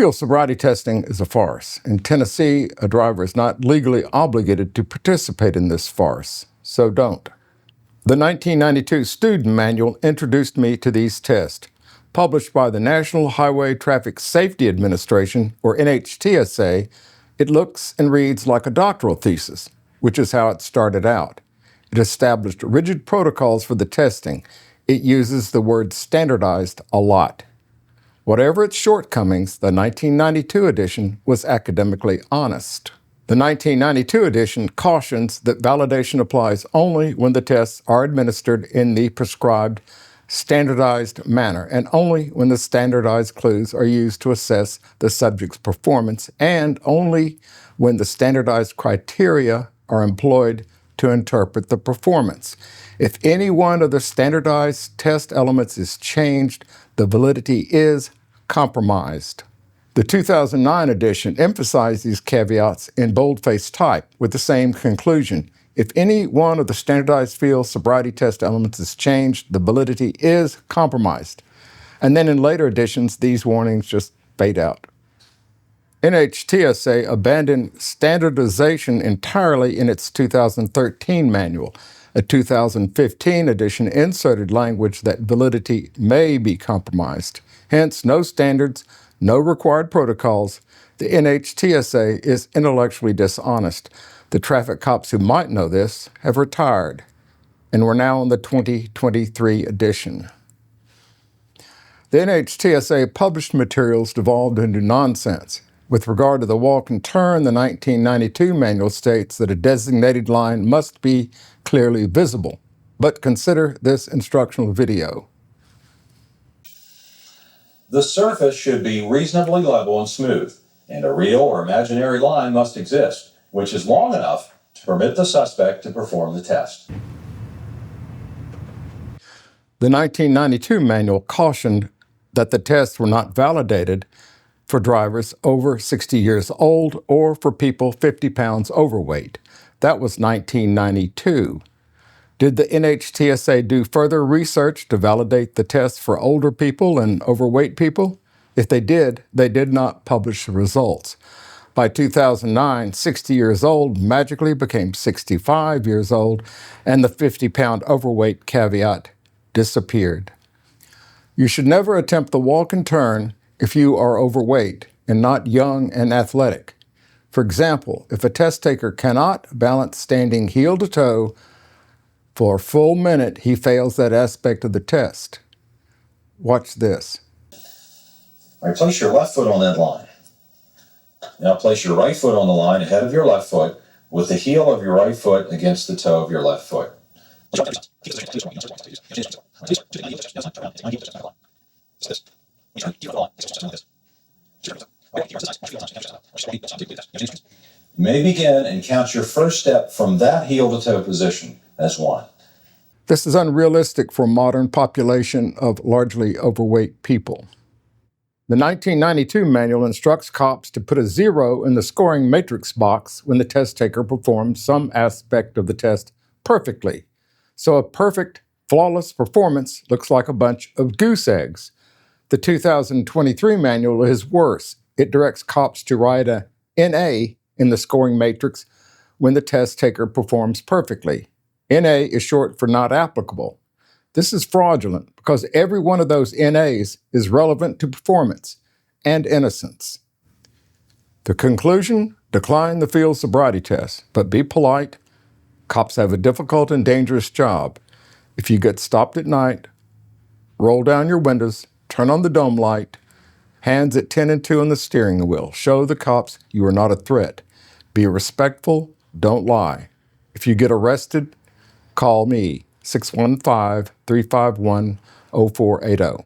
Field sobriety testing is a farce. In Tennessee, a driver is not legally obligated to participate in this farce, so don't. The 1992 student manual introduced me to these tests. Published by the National Highway Traffic Safety Administration, or NHTSA, it looks and reads like a doctoral thesis, which is how it started out. It established rigid protocols for the testing. It uses the word standardized a lot. Whatever its shortcomings, the 1992 edition was academically honest. The 1992 edition cautions that validation applies only when the tests are administered in the prescribed standardized manner, and only when the standardized clues are used to assess the subject's performance, and only when the standardized criteria are employed to interpret the performance. If any one of the standardized test elements is changed, the validity is compromised. The 2009 edition emphasized these caveats in boldface type with the same conclusion. If any one of the standardized field sobriety test elements is changed, the validity is compromised. And then in later editions, these warnings just fade out. NHTSA abandoned standardization entirely in its 2013 manual. A 2015 edition inserted language that validity may be compromised. Hence, no standards, no required protocols. The NHTSA is intellectually dishonest. The traffic cops who might know this have retired, and we're now in the 2023 edition. The NHTSA published materials devolved into nonsense. With regard to the walk and turn, the 1992 manual states that a designated line must be clearly visible. But consider this instructional video. The surface should be reasonably level and smooth, and a real or imaginary line must exist, which is long enough to permit the suspect to perform the test. The 1992 manual cautioned that the tests were not validated for drivers over 60 years old or for people 50 pounds overweight. That was 1992. Did the NHTSA do further research to validate the tests for older people and overweight people? If they did not publish the results. By 2009, 60 years old magically became 65 years old, and the 50-pound overweight caveat disappeared. You should never attempt the walk and turn if you are overweight and not young and athletic. For example, if a test taker cannot balance standing heel to toe for a full minute, he fails that aspect of the test. Watch this. All right, place your left foot on that line. Now place your right foot on the line ahead of your left foot with the heel of your right foot against the toe of your left foot. You may begin and count your first step from that heel to toe position as 1. This is unrealistic for a modern population of largely overweight people. The 1992 manual instructs cops to put a 0 in the scoring matrix box when the test taker performs some aspect of the test perfectly. So a perfect, flawless performance looks like a bunch of goose eggs. The 2023 manual is worse. It directs cops to write a NA in the scoring matrix when the test taker performs perfectly. NA is short for not applicable. This is fraudulent because every one of those NAs is relevant to performance and innocence. The conclusion: decline the field sobriety test, but be polite. Cops have a difficult and dangerous job. If you get stopped at night, roll down your windows, turn on the dome light, hands at 10 and 2 on the steering wheel. Show the cops you are not a threat. Be respectful, don't lie. If you get arrested, call me, 615-351-0480.